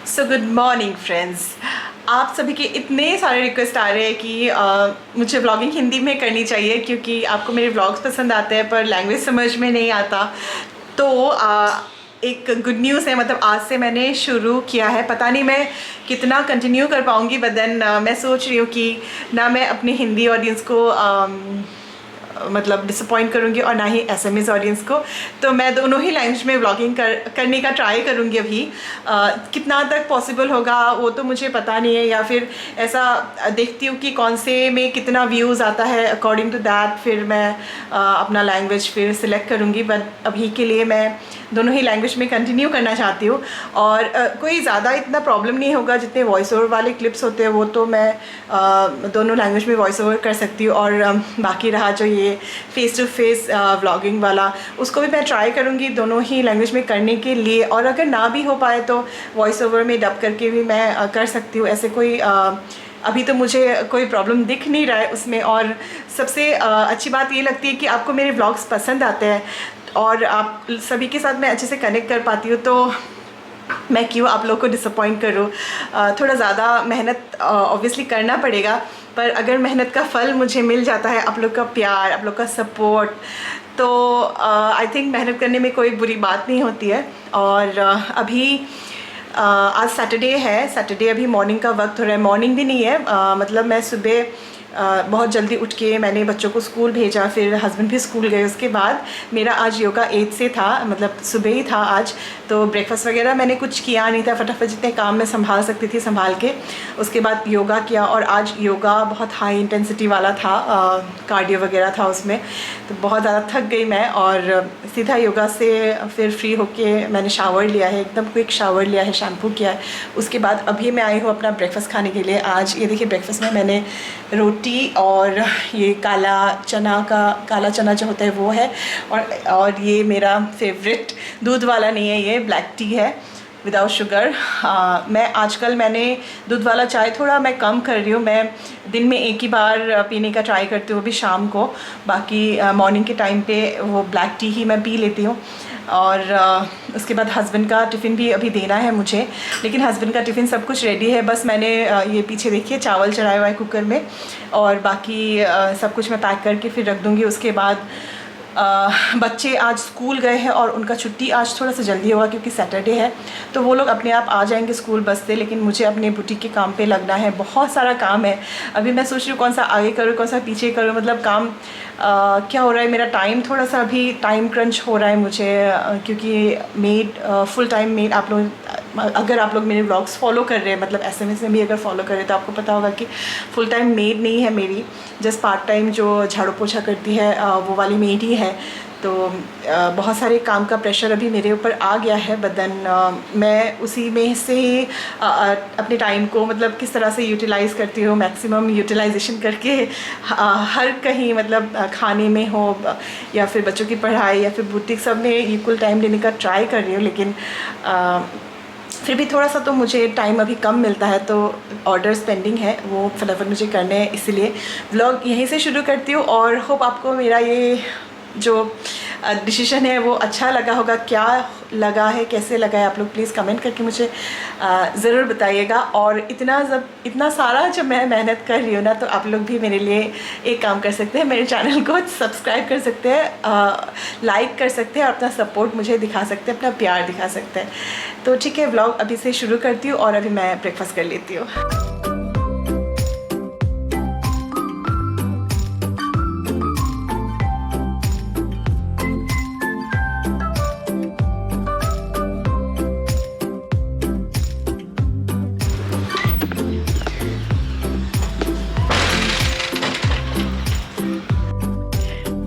So good morning friends. आप सभी के इतने सारे रिक्वेस्ट आ रहे हैं कि मुझे व्लॉगिंग हिंदी में करनी चाहिए क्योंकि आपको मेरे व्लॉग्स पसंद आते हैं पर लैंग्वेज समझ में नहीं आता। तो एक गुड न्यूज़ है, मतलब आज से मैंने शुरू किया है। पता नहीं मैं कितना कंटिन्यू कर पाऊँगी, बट देन मैं सोच रही हूँ कि ना मैं अपनी हिंदी ऑडियंस को मतलब डिसअपॉइंट करूँगी और ना ही एसएमएस ऑडियंस को। तो मैं दोनों ही लैंग्वेज में व्लॉगिंग करने का ट्राई करूँगी। अभी कितना तक पॉसिबल होगा वो तो मुझे पता नहीं है, या फिर ऐसा देखती हूँ कि कौन से में कितना व्यूज़ आता है, अकॉर्डिंग टू दैट फिर मैं अपना लैंग्वेज फिर सिलेक्ट करूँगी। बट अभी के लिए मैं दोनों ही लैंग्वेज में कंटिन्यू करना चाहती हूँ। और कोई ज़्यादा इतना प्रॉब्लम नहीं होगा, जितने वॉइस ओवर वाले क्लिप्स होते हैं वो तो मैं दोनों लैंग्वेज में वॉइस ओवर कर सकती हूँ। और बाकी रहा जो ये फेस टू फेस व्लॉगिंग वाला, उसको भी मैं ट्राई करूँगी दोनों ही लैंग्वेज में करने के लिए। और अगर ना भी हो पाए तो वॉइस ओवर में डब करके भी मैं कर सकती हूँ। ऐसे कोई अभी तो मुझे कोई प्रॉब्लम दिख नहीं रहा है उसमें। और सबसे अच्छी बात ये लगती है कि आपको मेरे व्लॉग्स पसंद आते हैं और आप सभी के साथ मैं अच्छे से कनेक्ट कर पाती हूँ। तो मैं क्यों आप लोग को डिसअपॉइंट करूँ। थोड़ा ज़्यादा मेहनत ऑब्वियसली करना पड़ेगा, पर अगर मेहनत का फल मुझे मिल जाता है, आप लोग का प्यार, आप लोग का सपोर्ट, तो आई थिंक मेहनत करने में कोई बुरी बात नहीं होती है। और अभी आज सैटरडे है। सैटरडे अभी मॉर्निंग का वक्त हो रहा है। मॉर्निंग भी नहीं है, मतलब मैं सुबह बहुत जल्दी उठ के मैंने बच्चों को स्कूल भेजा, फिर हस्बैंड भी स्कूल गए। उसके बाद मेरा आज योगा 8 से था, मतलब सुबह ही था आज। तो ब्रेकफास्ट वगैरह मैंने कुछ किया नहीं था, फटाफट जितने काम मैं संभाल सकती थी संभाल के उसके बाद योगा किया। और आज योगा बहुत हाई इंटेंसिटी वाला था, कार्डियो वगैरह था उसमें, तो बहुत ज़्यादा थक गई मैं। और सीधा योगा से फिर फ्री होके मैंने शावर लिया है, एकदम क्विक शावर लिया है, शैम्पू किया है। उसके बाद अभी मैं आई हूँ अपना ब्रेकफास्ट खाने के लिए। आज ये देखिए ब्रेकफास्ट में मैंने रोटी और ये काला चना जो होता है वो है। और ये मेरा फेवरेट दूध वाला नहीं है, ये ब्लैक टी है विदाउट शुगर। मैंने दूध वाला चाय थोड़ा मैं कम कर रही हूँ। मैं दिन में एक ही बार पीने का ट्राई करती हूँ, वो भी शाम को। बाकी मॉर्निंग के टाइम पे वो ब्लैक टी ही मैं पी लेती हूँ। और उसके बाद हस्बैंड का टिफ़िन भी अभी देना है मुझे, लेकिन हस्बैंड का टिफ़िन सब कुछ रेडी है। बस मैंने ये पीछे देखिए चावल चढ़ाया हुआ है कुकर में, और बाकी सब कुछ मैं पैक करके फिर रख दूँगी। उसके बाद बच्चे आज स्कूल गए हैं और उनका छुट्टी आज थोड़ा सा जल्दी होगा क्योंकि सैटरडे है, तो वो लोग अपने आप आ जाएंगे स्कूल बस से। लेकिन मुझे अपने बुटीक के काम पे लगना है, बहुत सारा काम है। अभी मैं सोच रही हूँ कौन सा आगे करूँ कौन सा पीछे करूँ, मतलब काम क्या हो रहा है, मेरा टाइम थोड़ा सा अभी टाइम क्रंच हो रहा है मुझे, क्योंकि मेड फुल टाइम मेड अगर आप लोग मेरे व्लॉग्स फॉलो कर रहे हैं, मतलब एसएमएस में भी अगर फॉलो कर रहे हैं तो आपको पता होगा कि फुल टाइम मेड नहीं है मेरी, जस्ट पार्ट टाइम जो झाड़ू पोछा करती है वो वाली मेड ही है। तो बहुत सारे काम का प्रेशर अभी मेरे ऊपर आ गया है। बट देन मैं उसी में से ही अपने टाइम को मतलब किस तरह से यूटिलाइज़ करती हूँ, मैक्सिमम यूटिलाइजेशन करके हर कहीं, मतलब खाने में हो या फिर बच्चों की पढ़ाई या फिर बुटीक, सब में इक्वल टाइम देने का ट्राई कर रही हूँ। लेकिन फिर भी थोड़ा सा तो मुझे टाइम अभी कम मिलता है, तो ऑर्डर्स पेंडिंग है, वो फटाफट मुझे करने हैं, इसलिए व्लॉग यहीं से शुरू करती हूँ। और होप आपको मेरा ये जो डिसीजन है वो अच्छा लगा होगा। क्या लगा है, कैसे लगा है, आप लोग प्लीज़ कमेंट करके मुझे ज़रूर बताइएगा। और इतना सारा जब मैं मेहनत कर रही हूँ ना, तो आप लोग भी मेरे लिए एक काम कर सकते हैं, मेरे चैनल को सब्सक्राइब कर सकते हैं, लाइक कर सकते हैं और अपना सपोर्ट मुझे दिखा सकते हैं, अपना प्यार दिखा सकते हैं। तो ठीक है, व्लॉग अभी से शुरू करती हूँ और अभी मैं ब्रेकफास्ट कर लेती हूँ।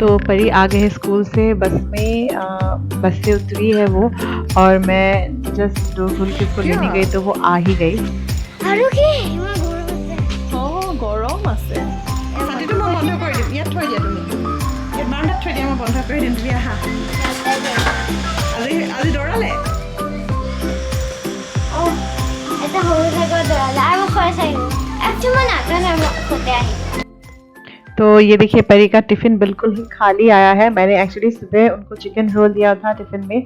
तो परी आ गए स्कूल से, बस से उतरी है वो, और मैं जस्ट फुलकी को लेने गई तो वो आ ही गई। গৰম আছে। ছাতিটো মই বন্ধ কৰি দিম, ইয়াত থৈ দিয়া তুমি, ইয়াত বাৰান্দাত থৈ দিয়া, মই বন্ধ কৰি দিম, তুমি আহা। আজি দৌৰালে? এটা সৰু থাকোঁ দৌৰালে আৰু খৰচ আহিব। একচুৱেলি মই নাজানো সতে আহিব। तो ये देखिए परी का टिफ़िन बिल्कुल ही खाली आया है। मैंने एक्चुअली सुबह उनको चिकन रोल दिया था टिफ़िन में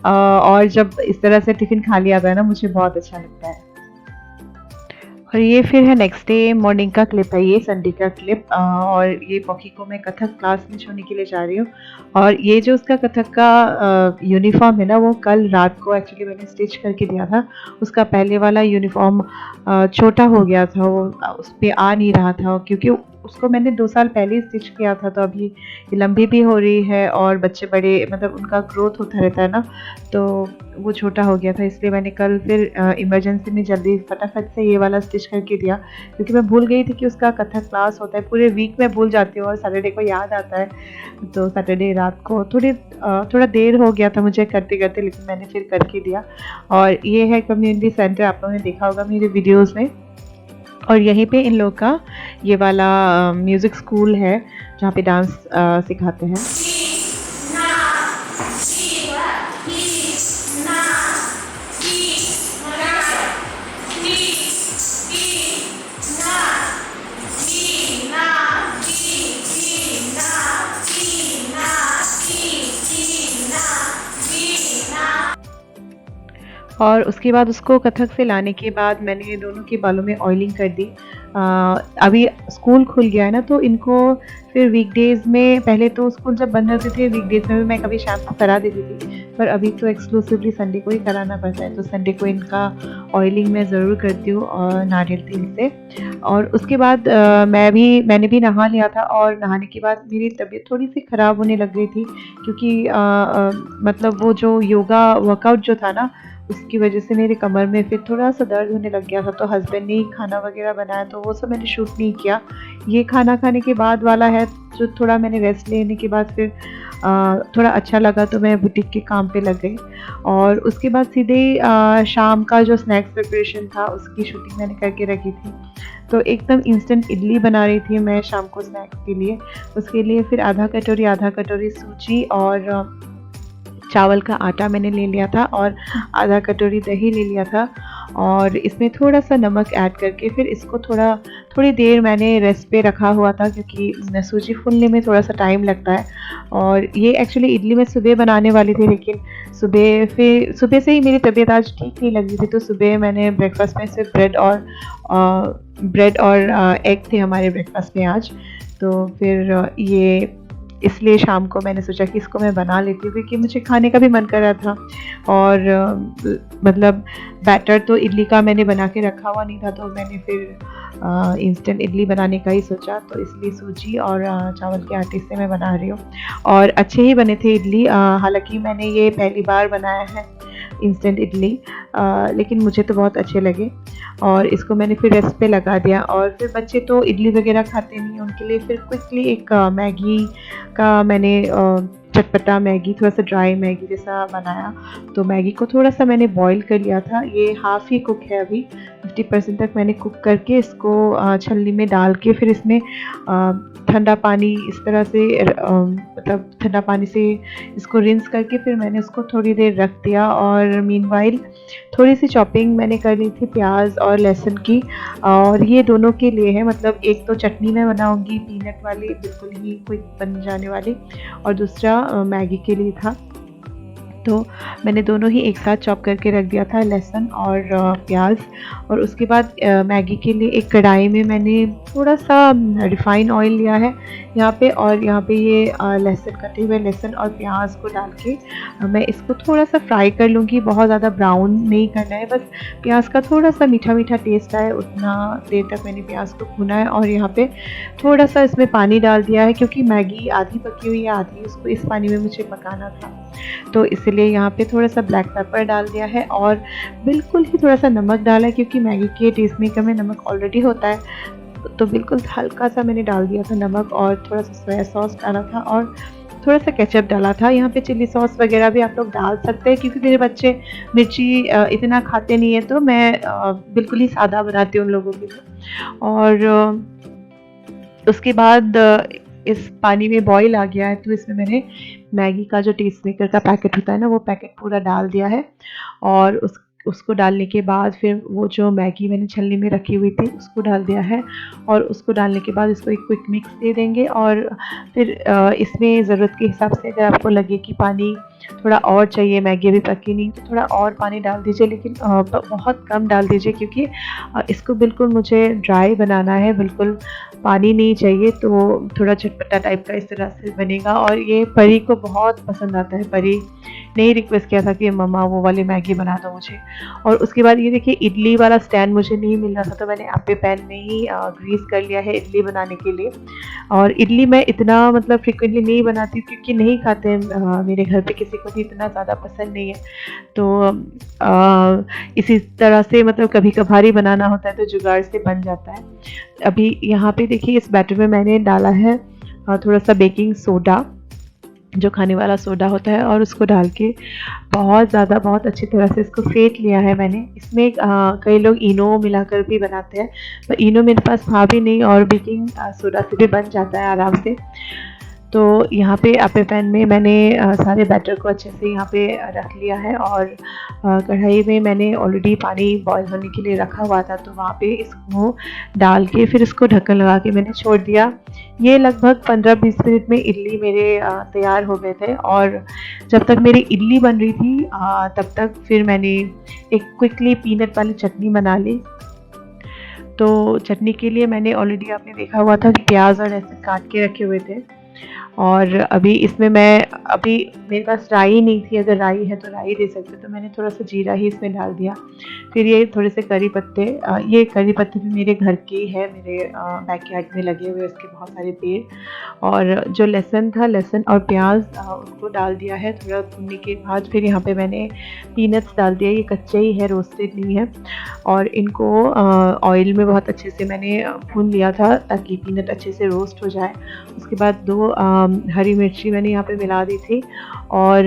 और जब इस तरह से टिफ़िन खाली आता है ना मुझे बहुत अच्छा लगता है। और ये फिर है नेक्स्ट डे मॉर्निंग का क्लिप है, ये संडे का क्लिप और ये पॉकी को मैं कथक क्लास में छोड़ने के लिए जा रही हूँ। और ये जो उसका कथक का यूनिफॉर्म है ना वो कल रात को एक्चुअली मैंने स्टिच करके दिया था। उसका पहले वाला यूनिफॉर्म छोटा हो गया था, वो उस पे आ नहीं रहा था क्योंकि उसको मैंने 2 साल पहले ही स्टिच किया था। तो अभी ये लंबी भी हो रही है और बच्चे बड़े मतलब उनका ग्रोथ होता रहता है ना, तो वो छोटा हो गया था। इसलिए मैंने कल फिर इमरजेंसी में जल्दी फटाफट से ये वाला स्टिच करके दिया क्योंकि मैं भूल गई थी कि उसका कथक क्लास होता है। पूरे वीक में भूल जाती हूँ और सैटरडे को याद आता है। तो सैटरडे रात को थोड़ा देर हो गया था मुझे करते करते, लेकिन मैंने फिर करके दिया। और ये है कम्युनिटी सेंटर, आप लोगों ने देखा होगा मेरे वीडियोज़ में। और यहीं पे इन लोग का ये वाला म्यूज़िक स्कूल है जहाँ पे डांस सिखाते हैं। और उसके बाद उसको कथक से लाने के बाद मैंने दोनों के बालों में ऑयलिंग कर दी। अभी स्कूल खुल गया है ना, तो इनको फिर वीकडेज़ में, पहले तो स्कूल जब बंद रहते थे वीकडेज़ में भी मैं कभी शैम्पू करा देती थी, पर अभी तो एक्सक्लूसिवली संडे को ही कराना पड़ता है। तो संडे को इनका ऑयलिंग मैं ज़रूर करती हूँ और नारियल तेल से। और उसके बाद मैंने भी नहा लिया था और नहाने के बाद मेरी तबीयत थोड़ी-सी ख़राब होने लग गई थी क्योंकि मतलब वो जो योगा वर्कआउट जो था ना, उसकी वजह से मेरे कमर में फिर थोड़ा-सा दर्द होने लग गया था। तो हस्बैंड ने ही खाना वगैरह बनाया तो वो सब मैंने शूट नहीं किया। ये खाना खाने के बाद वाला है जो थोड़ा मैंने रेस्ट लेने के बाद फिर थोड़ा अच्छा लगा तो मैं बुटीक के काम पे लग गई। और उसके बाद सीधे शाम का जो स्नैक्स प्रिपरेशन था उसकी शूटिंग मैंने करके रखी थी। तो एकदम इंस्टेंट इडली बना रही थी मैं शाम को स्नैक्स के लिए। उसके लिए फिर आधा कटोरी सूजी और चावल का आटा मैंने ले लिया था और आधा कटोरी दही ले लिया था। और इसमें थोड़ा-सा नमक ऐड करके फिर इसको थोड़ी देर मैंने रेस्ट पे रखा हुआ था क्योंकि सूजी फूलने में थोड़ा-सा टाइम लगता है। और ये एक्चुअली इडली मैं सुबह बनाने वाली थी, लेकिन सुबह से ही मेरी तबीयत आज ठीक नहीं लग रही थी, तो सुबह मैंने ब्रेकफ़ास्ट में सिर्फ ब्रेड और एग थे हमारे ब्रेकफ़ास्ट में आज। तो फिर ये इसलिए शाम को मैंने सोचा कि इसको मैं बना लेती हूँ क्योंकि मुझे खाने का भी मन कर रहा था। और मतलब बैटर तो इडली का मैंने बना के रखा हुआ नहीं था, तो मैंने फिर इंस्टेंट इडली बनाने का ही सोचा, तो इसलिए सूजी और चावल के आटे से मैं बना रही हूँ। और अच्छे ही बने थे इडली, हालाँकि मैंने ये पहली बार बनाया है इंस्टेंट इडली, लेकिन मुझे तो बहुत अच्छे लगे। और इसको मैंने फिर रेस्ट पे लगा दिया। और फिर बच्चे तो इडली वगैरह खाते नहीं, उनके लिए फिर क्विकली एक मैगी का मैंने चटपटा मैगी, थोड़ा-सा ड्राई मैगी जैसा बनाया। तो मैगी को थोड़ा-सा मैंने बॉयल कर लिया था, ये हाफ़ ही कुक है अभी, 50% तक मैंने कुक करके इसको छलनी में डाल के फिर इसमें ठंडा पानी इस तरह से मतलब ठंडा पानी से इसको रिंस करके फिर मैंने उसको थोड़ी देर रख दिया। और मीनवाइल थोड़ी-सी चॉपिंग मैंने कर ली थी प्याज और लहसुन की, और ये दोनों के लिए है, मतलब एक तो चटनी मैं बनाऊँगी पीनट वाली बिल्कुल ही क्विक बन जाने वाली, और दूसरा मैगी के लिए था। तो मैंने दोनों ही एक साथ चॉप करके रख दिया था, लहसुन और प्याज। और उसके बाद मैगी के लिए एक कढ़ाई में मैंने थोड़ा-सा रिफ़ाइन ऑयल लिया है यहाँ पे, और यहाँ पे ये लहसुन, कटे हुए लहसुन और प्याज को डाल के मैं इसको थोड़ा-सा फ्राई कर लूँगी। बहुत ज़्यादा ब्राउन नहीं करना है, बस प्याज का थोड़ा-सा मीठा-मीठा टेस्ट आए उतना देर तक मैंने प्याज को भुना है। और यहाँ पे थोड़ा-सा इसमें पानी डाल दिया है क्योंकि मैगी आधी पकी हुई है, आधी उसको इस पानी में मुझे पकाना था, तो इसलिए यहाँ पे थोड़ा-सा ब्लैक पेपर डाल दिया है और बिल्कुल ही थोड़ा-सा नमक डाला है क्योंकि मैगी के टेस्ट मेकर में नमक ऑलरेडी होता है, तो बिल्कुल हल्का-सा मैंने डाल दिया था नमक, और थोड़ा-सा सोया सॉस डाला था और थोड़ा-सा केचअप डाला था। यहाँ पे चिली सॉस वगैरह भी आप लोग डाल सकते हैं क्योंकि मेरे बच्चे मिर्ची इतना खाते नहीं है, तो मैं बिल्कुल ही सादा बनाती हूँ उन लोगों के लिए। और उसके बाद इस पानी में बॉईल आ गया है, तो इसमें मैंने मैगी का जो टेस्ट मेकर का पैकेट होता है ना, वो पैकेट पूरा डाल दिया है। और उसको डालने के बाद फिर वो जो मैगी मैंने छलनी में रखी हुई थी उसको डाल दिया है, और उसको डालने के बाद इसको एक क्विक मिक्स दे देंगे। और फिर इसमें ज़रूरत के हिसाब से अगर आपको लगे कि पानी थोड़ा और चाहिए, मैगी अभी पकी नहीं, तो थोड़ा और पानी डाल दीजिए, लेकिन बहुत कम डाल दीजिए, क्योंकि इसको बिल्कुल मुझे ड्राई बनाना है, बिल्कुल पानी नहीं चाहिए। तो थोड़ा चटपटा टाइप का इस तरह से बनेगा, और ये परी को बहुत पसंद आता है। परी ने ही रिक्वेस्ट किया था कि मम्मा वो वाली मैगी बना दो मुझे। और उसके बाद ये देखिए, इडली वाला स्टैंड मुझे नहीं मिल रहा था, तो मैंने आप्पे पैन में ही ग्रीस कर लिया है इडली बनाने के लिए। और इडली मैं इतना मतलब फ्रिक्वेंटली नहीं बनाती हूँ, क्योंकि नहीं खाते हैं, मेरे घर पे किसी को भी इतना ज़्यादा पसंद नहीं है। तो इसी तरह से मतलब कभी कभार ही बनाना होता है, तो जुगाड़ से बन जाता है। अभी यहाँ पे देखिए, इस बैटर में मैंने डाला है थोड़ा सा बेकिंग सोडा, जो खाने वाला सोडा होता है, और उसको डाल के बहुत अच्छी तरह से इसको फेंट लिया है मैंने। इसमें कई लोग इनो मिलाकर भी बनाते हैं, पर इनो मेरे पास था भी नहीं, और बेकिंग सोडा से भी बन जाता है आराम से। तो यहाँ पे आप्पे पैन में मैंने सारे बैटर को अच्छे से यहाँ पे रख लिया है, और कढ़ाई में मैंने ऑलरेडी पानी बॉईल होने के लिए रखा हुआ था, तो वहाँ पे इसको डाल के फिर इसको ढक्कन लगा के मैंने छोड़ दिया। ये लगभग 15-20 मिनट में इडली मेरे तैयार हो गए थे। और जब तक मेरी इडली बन रही थी तब तक फिर मैंने एक क्विकली पीनट वाली चटनी बना ली। तो चटनी के लिए मैंने ऑलरेडी, आपने देखा हुआ था कि प्याज और लहसुन काट के रखे हुए थे। और अभी इसमें अभी मेरे पास राई नहीं थी, अगर राई है तो राई दे सकते, तो मैंने थोड़ा सा जीरा ही इसमें डाल दिया। फिर ये थोड़े से करी पत्ते, ये करी पत्ते भी मेरे घर के ही है, मेरे बैकयार्ड में लगे हुए इसके बहुत सारे पेड़। और जो लहसुन था, लहसुन और प्याज उसको डाल दिया है। थोड़ा भूनने के बाद फिर यहाँ पे मैंने पीनट्स डाल दिया, ये कच्चे ही है, रोस्टेड नहीं है। और इनको ऑयल में बहुत अच्छे से मैंने भून लिया था, ताकि पीनट अच्छे से रोस्ट हो जाए। उसके बाद 2 हरी मिर्ची मैंने यहाँ पे मिला दी थी, और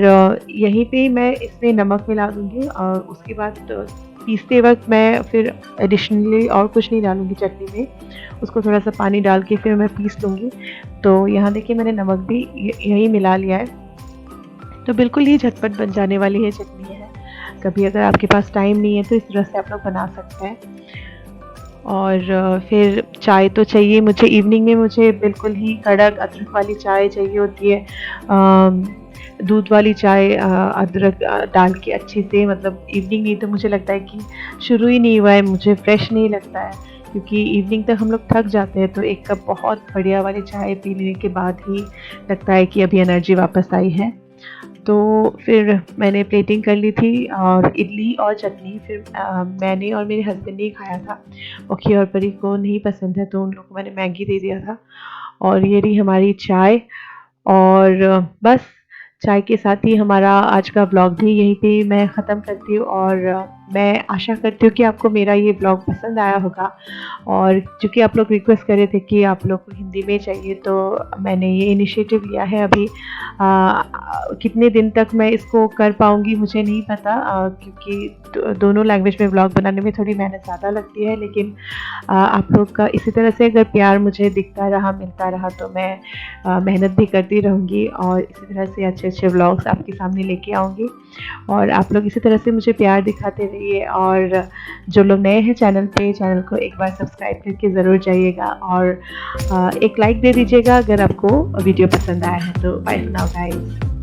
यहीं पे मैं इसमें नमक मिला दूँगी। और उसके बाद पीसते वक्त मैं फिर एडिशनली और कुछ नहीं डालूँगी चटनी में, उसको थोड़ा सा पानी डाल के फिर मैं पीस लूँगी। तो यहाँ देखिए, मैंने नमक भी यहीं मिला लिया है। तो बिल्कुल ही झटपट बन जाने वाली ये चटनी है। कभी अगर आपके पास टाइम नहीं है तो इस तरह से आप लोग बना सकते हैं। और फिर चाय तो चाहिए मुझे इवनिंग में, मुझे बिल्कुल ही कड़क अदरक वाली चाय चाहिए होती है। दूध वाली चाय अदरक डाल के अच्छे से, मतलब इवनिंग नहीं तो मुझे लगता है कि शुरू ही नहीं हुआ है, मुझे फ्रेश नहीं लगता है, क्योंकि इवनिंग तक हम लोग थक जाते हैं। तो एक कप बहुत बढ़िया वाली चाय पी लेने के बाद ही लगता है कि अभी एनर्जी वापस आई है। तो फिर मैंने प्लेटिंग कर ली थी, और इडली और चटनी फिर मैंने और मेरे हस्बैंड ने ही खाया था। ओखी और परी को नहीं पसंद है, तो उन लोगों को मैंने मैगी दे दिया था। और ये रही हमारी चाय। और बस चाय के साथ ही हमारा आज का ब्लॉग भी यहीं पे मैं ख़त्म करती हूँ। और मैं आशा करती हूँ कि आपको मेरा ये ब्लॉग पसंद आया होगा। और चूँकि आप लोग रिक्वेस्ट कर रहे थे कि आप लोग को हिंदी में चाहिए, तो मैंने ये इनिशिएटिव लिया है। अभी कितने दिन तक मैं इसको कर पाऊँगी मुझे नहीं पता, क्योंकि दोनों लैंग्वेज में ब्लॉग बनाने में थोड़ी मेहनत ज़्यादा लगती है। लेकिन आप लोग का इसी तरह से अगर प्यार मुझे दिखता रहा, मिलता रहा, तो मैं मेहनत भी करती रहूँगी, और इसी तरह से अच्छे व्लॉग्स आपके सामने लेके आऊँगी। और आप लोग इसी तरह से मुझे प्यार दिखाते रहिए। और जो लोग नए हैं चैनल पे, चैनल को एक बार सब्सक्राइब करके ज़रूर जाइएगा, और एक लाइक दे दीजिएगा अगर आपको वीडियो पसंद आया है। तो बाय फॉर नाउ गाइस।